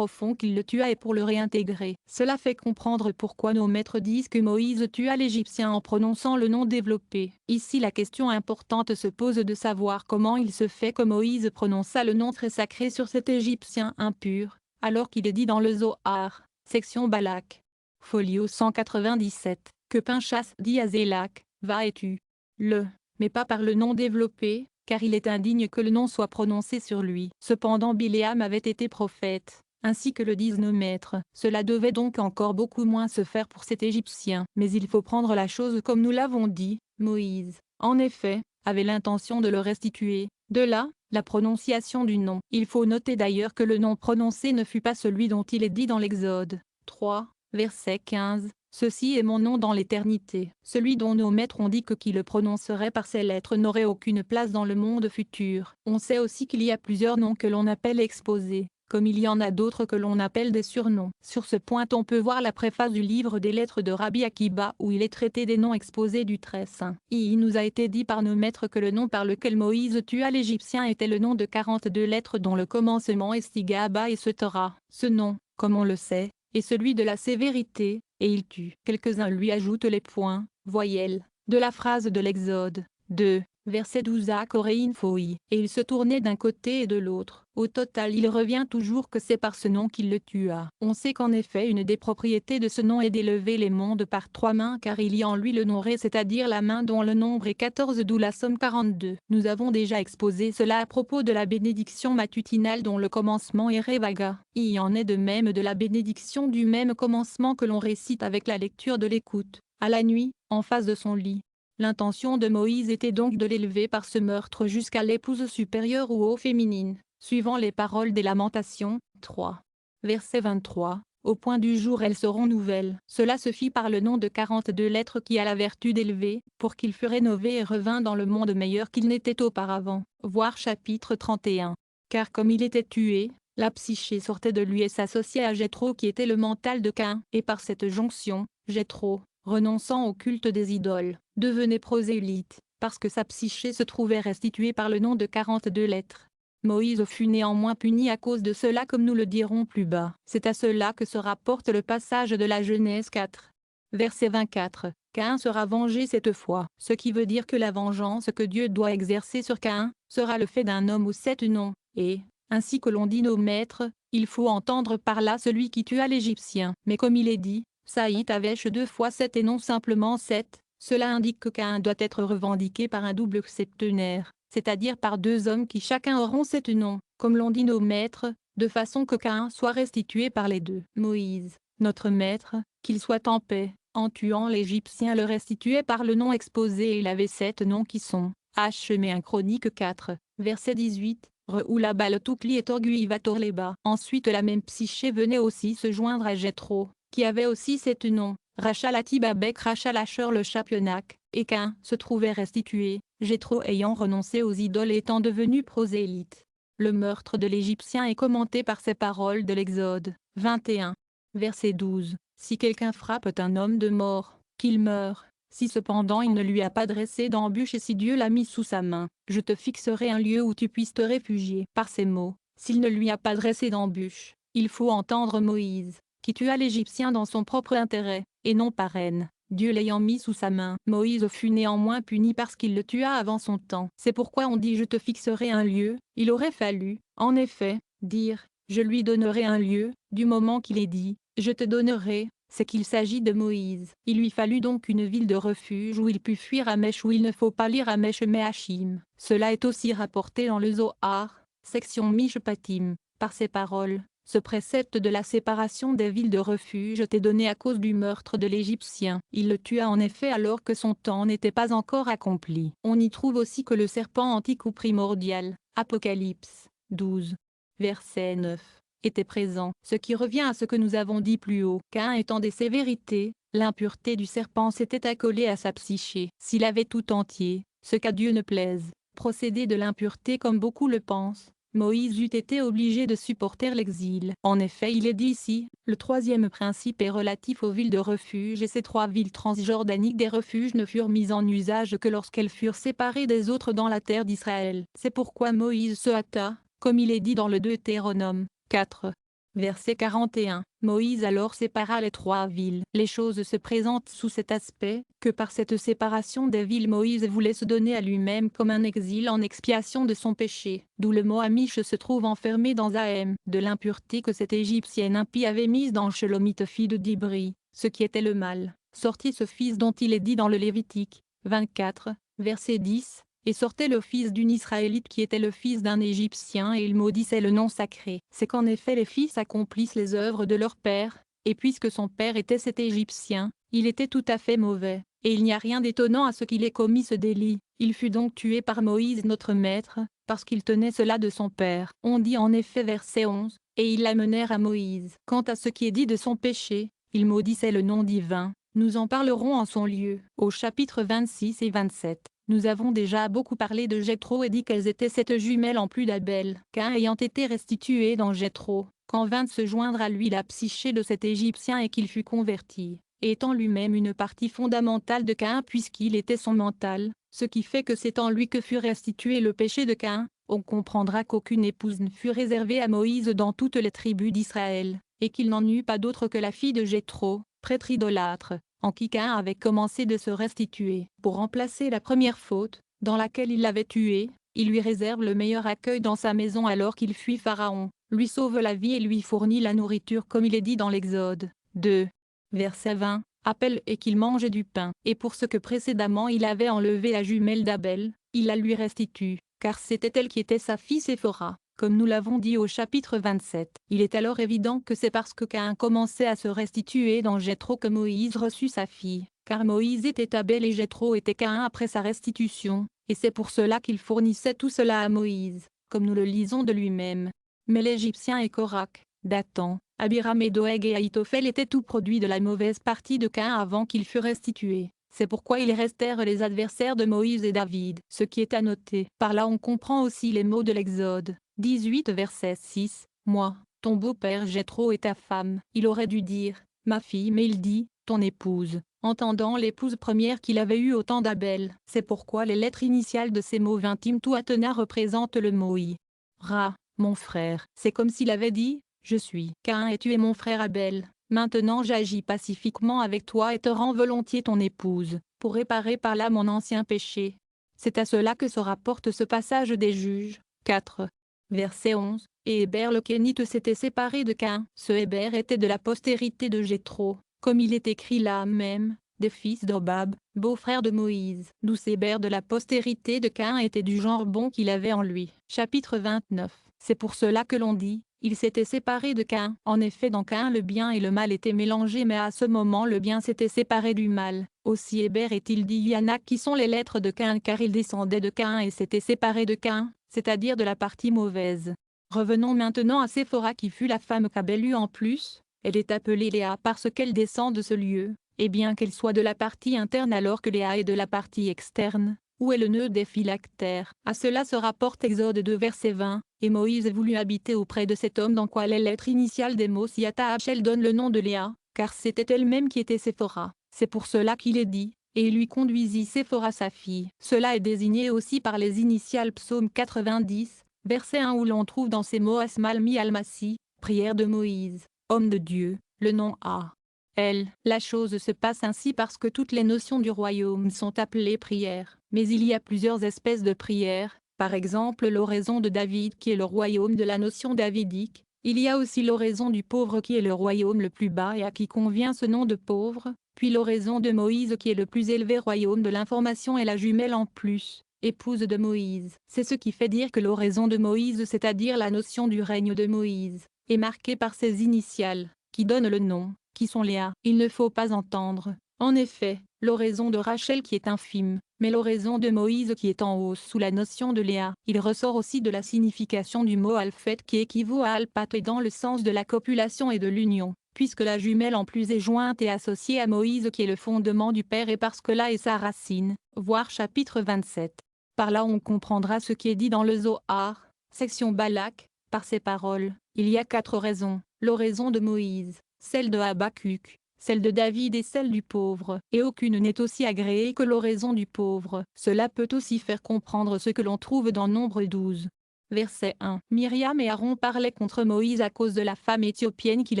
profond qu'il le tua et pour le réintégrer. Cela fait comprendre pourquoi nos maîtres disent que Moïse tua l'Égyptien en prononçant le nom développé. Ici la question importante se pose de savoir comment il se fait que Moïse prononça le nom très sacré sur cet Égyptien impur, alors qu'il est dit dans le Zohar, section Balak. Folio 197, que Pinchas dit à Zélak, va et tue-le, mais pas par le nom développé, car il est indigne que le nom soit prononcé sur lui. Cependant Biléam avait été prophète, ainsi que le disent nos maîtres. Cela devait donc encore beaucoup moins se faire pour cet Égyptien. Mais il faut prendre la chose comme nous l'avons dit, Moïse, en effet, avait l'intention de le restituer. De là, la prononciation du nom. Il faut noter d'ailleurs que le nom prononcé ne fut pas celui dont il est dit dans l'Exode 3, verset 15. Ceci est mon nom dans l'éternité. Celui dont nos maîtres ont dit que qui le prononcerait par ces lettres n'aurait aucune place dans le monde futur. On sait aussi qu'il y a plusieurs noms que l'on appelle exposés, comme il y en a d'autres que l'on appelle des surnoms. Sur ce point on peut voir la préface du livre des lettres de Rabbi Akiba où il est traité des noms exposés du Très Saint. Il nous a été dit par nos maîtres que le nom par lequel Moïse tua l'Égyptien était le nom de 42 lettres dont le commencement est Stigaba et Setera. Ce nom, comme on le sait, est celui de la sévérité, et il tue. Quelques-uns lui ajoutent les points, voyelles, de la phrase de l'Exode 2, verset 12 à Coréine Foï, et il se tournait d'un côté et de l'autre. Au total il revient toujours que c'est par ce nom qu'il le tua. On sait qu'en effet une des propriétés de ce nom est d'élever les mondes par 3 mains car il y a en lui le nom Ré, c'est-à-dire la main dont le nombre est 14 d'où la somme 42. Nous avons déjà exposé cela à propos de la bénédiction matutinale dont le commencement est Revaga. Il en est de même de la bénédiction du même commencement que l'on récite avec la lecture de l'écoute, à la nuit, en face de son lit. L'intention de Moïse était donc de l'élever par ce meurtre jusqu'à l'épouse supérieure ou eau féminine, suivant les paroles des Lamentations, 3. Verset 23. Au point du jour elles seront nouvelles. Cela se fit par le nom de 42 lettres qui a la vertu d'élever, pour qu'il fût rénové et revint dans le monde meilleur qu'il n'était auparavant. Voir chapitre 31. Car comme il était tué, la psyché sortait de lui et s'associait à Jéthro qui était le mental de Caïn, et par cette jonction, Jéthro, renonçant au culte des idoles, devenait prosélyte, parce que sa psyché se trouvait restituée par le nom de 42 lettres. Moïse fut néanmoins puni à cause de cela comme nous le dirons plus bas. C'est à cela que se rapporte le passage de la Genèse 4. Verset 24. Caïn sera vengé cette fois, ce qui veut dire que la vengeance que Dieu doit exercer sur Caïn, sera le fait d'un homme ou 7 noms, et, ainsi que l'ont dit nos maîtres, il faut entendre par là celui qui tua l'Égyptien. Mais comme il est dit, Saït Avèche 2 fois 7 et non simplement 7, cela indique que Caïn doit être revendiqué par un double septenaire, c'est-à-dire par 2 hommes qui chacun auront 7 noms, comme l'ont dit nos maîtres, de façon que Caïn soit restitué par les 2. Moïse, notre maître, qu'il soit en paix, en tuant l'Égyptien le restituait par le nom exposé et il avait 7 noms qui sont, H. Mais 1 Chronique 4, verset 18, Reoula Baltoukli et Torguivatorleba. Ensuite la même psyché venait aussi se joindre à Jéthro, qui avait aussi 7 noms, Rachalatibabek Rachalacheur le Chapionac, et Caïn se trouvait restitué, Jéthro ayant renoncé aux idoles étant devenu prosélyte. Le meurtre de l'Égyptien est commenté par ces paroles de l'Exode 21, verset 12. Si quelqu'un frappe un homme de mort, qu'il meure. Si cependant il ne lui a pas dressé d'embûche et si Dieu l'a mis sous sa main, je te fixerai un lieu où tu puisses te réfugier. Par ces mots, s'il ne lui a pas dressé d'embûche, il faut entendre Moïse, qui tua l'Égyptien dans son propre intérêt, et non par haine, Dieu l'ayant mis sous sa main. Moïse fut néanmoins puni parce qu'il le tua avant son temps. C'est pourquoi on dit je te fixerai un lieu. Il aurait fallu, en effet, dire, je lui donnerai un lieu, du moment qu'il est dit, je te donnerai, c'est qu'il s'agit de Moïse. Il lui fallut donc une ville de refuge où il put fuir à Mèche où il ne faut pas lire à Mèche mais Hachim. Cela est aussi rapporté dans le Zohar, section Mishpatim, par ces paroles. Ce précepte de la séparation des villes de refuge était donné à cause du meurtre de l'Égyptien. Il le tua en effet alors que son temps n'était pas encore accompli. On y trouve aussi que le serpent antique ou primordial, Apocalypse 12, verset 9, était présent, ce qui revient à ce que nous avons dit plus haut. Caïn étant des sévérités, l'impureté du serpent s'était accolée à sa psyché. S'il avait tout entier, ce qu'à Dieu ne plaise, procédé de l'impureté comme beaucoup le pensent, Moïse eût été obligé de supporter l'exil. En effet il est dit ici, le 3e principe est relatif aux villes de refuge et ces 3 villes transjordaniques des refuges ne furent mises en usage que lorsqu'elles furent séparées des autres dans la terre d'Israël. C'est pourquoi Moïse se hâta, comme il est dit dans le Deutéronome 4, Verset 41. Moïse alors sépara les 3 villes. Les choses se présentent sous cet aspect, que par cette séparation des villes Moïse voulait se donner à lui-même comme un exil en expiation de son péché, d'où le mot Amish se trouve enfermé dans Ahem, de l'impureté que cette Égyptienne impie avait mise dans Shelomith fille de Dibri, ce qui était le mal. Sortit ce fils dont il est dit dans le Lévitique, 24, verset 10, et sortait le fils d'une Israélite qui était le fils d'un Égyptien et il maudissait le nom sacré. C'est qu'en effet les fils accomplissent les œuvres de leur père, et puisque son père était cet Égyptien, il était tout à fait mauvais, et il n'y a rien d'étonnant à ce qu'il ait commis ce délit. Il fut donc tué par Moïse notre maître, parce qu'il tenait cela de son père. On dit en effet verset 11, et ils l'amenèrent à Moïse. Quant à ce qui est dit de son péché, il maudissait le nom divin. Nous en parlerons en son lieu, au chapitre 26 et 27. Nous avons déjà beaucoup parlé de Jéthro et dit qu'elles étaient 7 jumelles en plus d'Abel. Caïn ayant été restitué dans Jéthro, quand vint se joindre à lui la psyché de cet Égyptien et qu'il fut converti, étant lui-même une partie fondamentale de Caïn puisqu'il était son mental, ce qui fait que c'est en lui que fut restitué le péché de Caïn, on comprendra qu'aucune épouse ne fut réservée à Moïse dans toutes les tribus d'Israël, et qu'il n'en eut pas d'autre que la fille de Jéthro, prêtre idolâtre, en qui Caïn avait commencé de se restituer. Pour remplacer la première faute, dans laquelle il l'avait tué, il lui réserve le meilleur accueil dans sa maison alors qu'il fuit Pharaon, lui sauve la vie et lui fournit la nourriture comme il est dit dans l'Exode 2. Verset 20, appelle et qu'il mange du pain. Et pour ce que précédemment il avait enlevé la jumelle d'Abel, il la lui restitue, car c'était elle qui était sa fille Séphora. Comme nous l'avons dit au chapitre 27, il est alors évident que c'est parce que Caïn commençait à se restituer dans Jéthro que Moïse reçut sa fille, car Moïse était Abel et Jéthro était Caïn après sa restitution, et c'est pour cela qu'il fournissait tout cela à Moïse, comme nous le lisons de lui-même. Mais l'Égyptien et Korak, Dathan, Abiram et Doeg et Ahitophel étaient tout produits de la mauvaise partie de Caïn avant qu'il fût restitué. C'est pourquoi ils restèrent les adversaires de Moïse et David. Ce qui est à noter. Par là on comprend aussi les mots de l'Exode 18 verset 6, « Moi, ton beau-père Jéthro est ta femme. » Il aurait dû dire, « Ma fille » mais il dit, « Ton épouse », entendant l'épouse première qu'il avait eue au temps d'Abel. C'est pourquoi les lettres initiales de ces mots intimes Touatena représentent le mot I. Ra, mon frère. C'est comme s'il avait dit, « Je suis Caïn et tu es mon frère Abel. Maintenant j'agis pacifiquement avec toi et te rends volontiers ton épouse, pour réparer par là mon ancien péché. » C'est à cela que se rapporte ce passage des Juges 4. Verset 11, et Héber le Kénite s'était séparé de Caïn. Ce Héber était de la postérité de Jéthro, comme il est écrit là même, des fils d'Obab, beau-frère de Moïse. D'où Héber de la postérité de Caïn était du genre bon qu'il avait en lui. Chapitre 29. C'est pour cela que l'on dit, il s'était séparé de Caïn. En effet dans Caïn le bien et le mal étaient mélangés mais à ce moment le bien s'était séparé du mal. Aussi Héber est-il dit Yanak qui sont les lettres de Caïn car il descendait de Caïn et s'était séparé de Caïn, c'est-à-dire de la partie mauvaise. Revenons maintenant à Séphora qui fut la femme qu'Abel eut en plus. Elle est appelée Léa parce qu'elle descend de ce lieu, et bien qu'elle soit de la partie interne alors que Léa est de la partie externe, où est le nœud des phylactères. À cela se rapporte Exode 2 verset 20, « Et Moïse voulut habiter auprès de cet homme dans quoi les lettres initiales des mots Siata Hachel donnent le nom de Léa, car c'était elle-même qui était Séphora. C'est pour cela qu'il est dit, et il lui conduisit Séphora sa fille. Cela est désigné aussi par les initiales Psaume 90, verset 1 où l'on trouve dans ces mots Asmalmi Almasi, prière de Moïse, homme de Dieu, le nom A. Elle. La chose se passe ainsi parce que toutes les notions du royaume sont appelées prières, mais il y a plusieurs espèces de prières, par exemple l'oraison de David qui est le royaume de la notion davidique, il y a aussi l'oraison du pauvre qui est le royaume le plus bas et à qui convient ce nom de pauvre, puis l'oraison de Moïse qui est le plus élevé royaume de l'information et la jumelle en plus, épouse de Moïse. C'est ce qui fait dire que l'oraison de Moïse c'est-à-dire la notion du règne de Moïse, est marquée par ses initiales, qui donnent le nom, qui sont Léa. Il ne faut pas entendre, en effet, l'oraison de Rachel qui est infime, mais l'oraison de Moïse qui est en hausse sous la notion de Léa. Il ressort aussi de la signification du mot alphet qui équivaut à alpat et dans le sens de la copulation et de l'union, puisque la jumelle en plus est jointe et associée à Moïse qui est le fondement du Père et parce que là est sa racine, voir chapitre 27. Par là on comprendra ce qui est dit dans le Zohar, section Balak, par ces paroles. Il y a 4 raisons, l'oraison de Moïse, celle de Habacuc, celle de David et celle du pauvre, et aucune n'est aussi agréée que l'oraison du pauvre. Cela peut aussi faire comprendre ce que l'on trouve dans Nombre 12. Verset 1. Myriam et Aaron parlaient contre Moïse à cause de la femme éthiopienne qu'il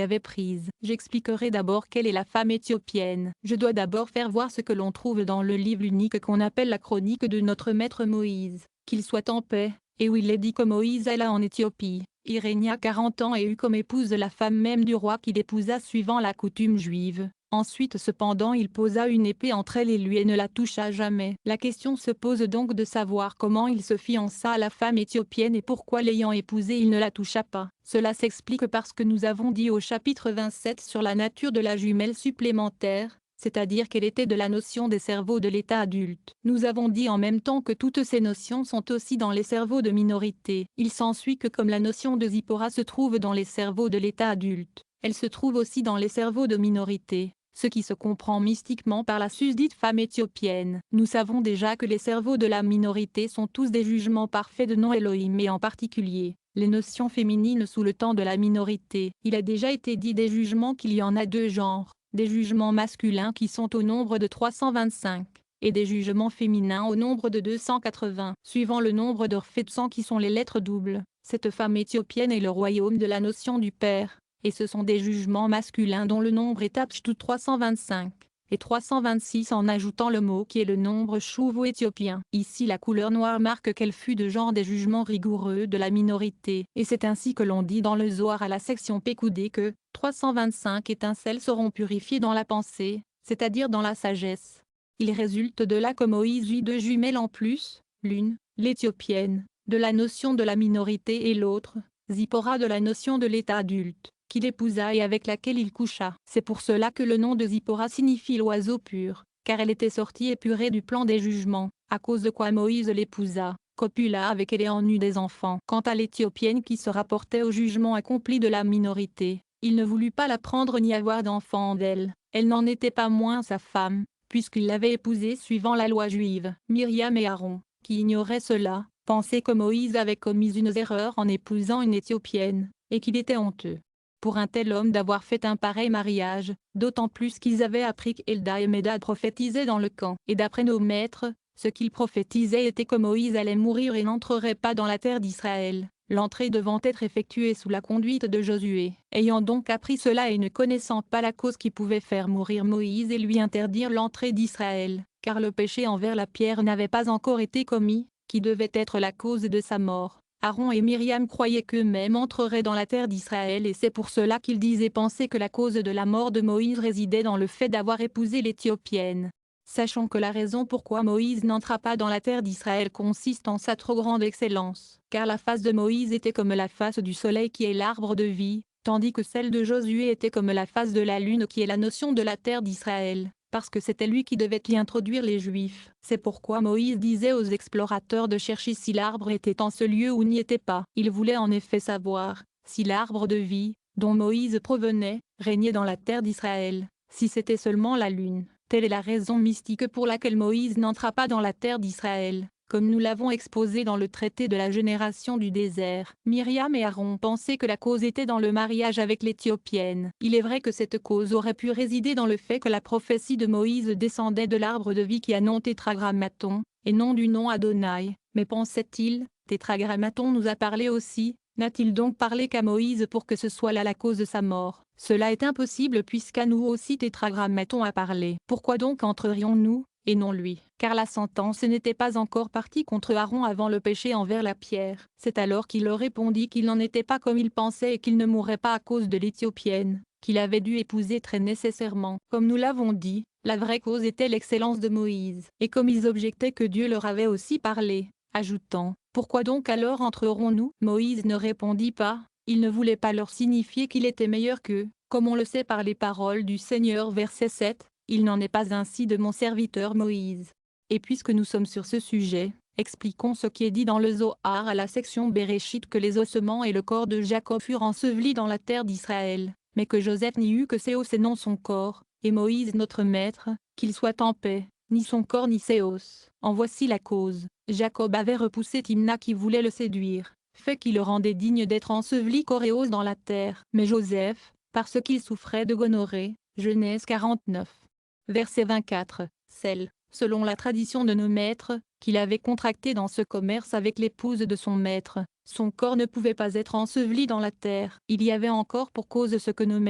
avait prise. J'expliquerai d'abord quelle est la femme éthiopienne. Je dois d'abord faire voir ce que l'on trouve dans le livre unique qu'on appelle la chronique de notre maître Moïse, qu'il soit en paix, et où il est dit que Moïse alla en Éthiopie. Il régna 40 ans et eut comme épouse la femme même du roi qu'il épousa suivant la coutume juive. Ensuite cependant il posa une épée entre elle et lui et ne la toucha jamais. La question se pose donc de savoir comment il se fiança à la femme éthiopienne et pourquoi l'ayant épousée il ne la toucha pas. Cela s'explique parce que nous avons dit au chapitre 27 sur la nature de la jumelle supplémentaire, c'est-à-dire qu'elle était de la notion des cerveaux de l'état adulte. Nous avons dit en même temps que toutes ces notions sont aussi dans les cerveaux de minorité. Il s'ensuit que comme la notion de Zipporah se trouve dans les cerveaux de l'état adulte, elle se trouve aussi dans les cerveaux de minorité, ce qui se comprend mystiquement par la susdite femme éthiopienne. Nous savons déjà que les cerveaux de la minorité sont tous des jugements parfaits de non-Elohim et en particulier, les notions féminines sous le temps de la minorité. Il a déjà été dit des jugements qu'il y en a deux genres, des jugements masculins qui sont au nombre de 325, et des jugements féminins au nombre de 280, suivant le nombre de Rfetsang qui sont les lettres doubles. Cette femme éthiopienne est le royaume de la notion du Père. Et ce sont des jugements masculins dont le nombre est Apshtu 325, et 326 en ajoutant le mot qui est le nombre chouvo éthiopien. Ici la couleur noire marque qu'elle fut de genre des jugements rigoureux de la minorité. Et c'est ainsi que l'on dit dans le Zohar à la section Pécoudé que 325 étincelles seront purifiées dans la pensée, c'est-à-dire dans la sagesse. Il résulte de là que Moïse eut deux jumelles en plus, l'une, l'éthiopienne, de la notion de la minorité et l'autre, Zipporah de la notion de l'état adulte, qu'il épousa et avec laquelle il coucha. C'est pour cela que le nom de Zipporah signifie l'oiseau pur, car elle était sortie épurée du plan des jugements, à cause de quoi Moïse l'épousa, copula avec elle et en eut des enfants. Quant à l'Éthiopienne qui se rapportait au jugement accompli de la minorité, il ne voulut pas la prendre ni avoir d'enfant d'elle, elle n'en était pas moins sa femme, puisqu'il l'avait épousée suivant la loi juive. Myriam et Aaron, qui ignoraient cela, pensaient que Moïse avait commis une erreur en épousant une Éthiopienne, et qu'il était honteux pour un tel homme d'avoir fait un pareil mariage, d'autant plus qu'ils avaient appris qu'Elda et Médad prophétisaient dans le camp. Et d'après nos maîtres, ce qu'ils prophétisaient était que Moïse allait mourir et n'entrerait pas dans la terre d'Israël, l'entrée devant être effectuée sous la conduite de Josué. Ayant donc appris cela et ne connaissant pas la cause qui pouvait faire mourir Moïse et lui interdire l'entrée d'Israël, car le péché envers la pierre n'avait pas encore été commis, qui devait être la cause de sa mort. Aaron et Myriam croyaient qu'eux-mêmes entreraient dans la terre d'Israël et c'est pour cela qu'ils disaient penser que la cause de la mort de Moïse résidait dans le fait d'avoir épousé l'Éthiopienne. Sachant que la raison pourquoi Moïse n'entra pas dans la terre d'Israël consiste en sa trop grande excellence, car la face de Moïse était comme la face du soleil qui est l'arbre de vie, tandis que celle de Josué était comme la face de la lune qui est la notion de la terre d'Israël, parce que c'était lui qui devait y introduire les Juifs. C'est pourquoi Moïse disait aux explorateurs de chercher si l'arbre était en ce lieu ou n'y était pas. Il voulait en effet savoir si l'arbre de vie, dont Moïse provenait, régnait dans la terre d'Israël, si c'était seulement la lune. Telle est la raison mystique pour laquelle Moïse n'entra pas dans la terre d'Israël, comme nous l'avons exposé dans le traité de la génération du désert. Myriam et Aaron pensaient que la cause était dans le mariage avec l'Éthiopienne. Il est vrai que cette cause aurait pu résider dans le fait que la prophétie de Moïse descendait de l'arbre de vie qui a nom tétragrammaton, et non du nom Adonai. Mais pensait-il, tétragrammaton nous a parlé aussi, n'a-t-il donc parlé qu'à Moïse pour que ce soit là la cause de sa mort? Cela est impossible puisqu'à nous aussi tétragrammaton a parlé. Pourquoi donc entrerions-nous, et non lui? Car la sentence n'était pas encore partie contre Aaron avant le péché envers la pierre. C'est alors qu'il leur répondit qu'il n'en était pas comme il pensait et qu'il ne mourrait pas à cause de l'Éthiopienne, qu'il avait dû épouser très nécessairement. Comme nous l'avons dit, la vraie cause était l'excellence de Moïse. Et comme ils objectaient que Dieu leur avait aussi parlé, ajoutant, « Pourquoi donc alors entrerons-nous » Moïse ne répondit pas, il ne voulait pas leur signifier qu'il était meilleur qu'eux, comme on le sait par les paroles du Seigneur verset 7, « Il n'en est pas ainsi de mon serviteur Moïse. » Et puisque nous sommes sur ce sujet, expliquons ce qui est dit dans le Zohar à la section Béréchit que les ossements et le corps de Jacob furent ensevelis dans la terre d'Israël, mais que Joseph n'y eut que ses os et non son corps, et Moïse notre maître, qu'il soit en paix, ni son corps ni ses os. En voici la cause. Jacob avait repoussé Timna qui voulait le séduire, fait qui le rendait digne d'être enseveli corps et os dans la terre. Mais Joseph, parce qu'il souffrait de gonorrhée, Genèse 49. Verset 24, celle, selon la tradition de nos maîtres, qu'il avait contracté dans ce commerce avec l'épouse de son maître, Son corps ne pouvait pas être enseveli dans la terre. Il y avait encore pour cause ce que nos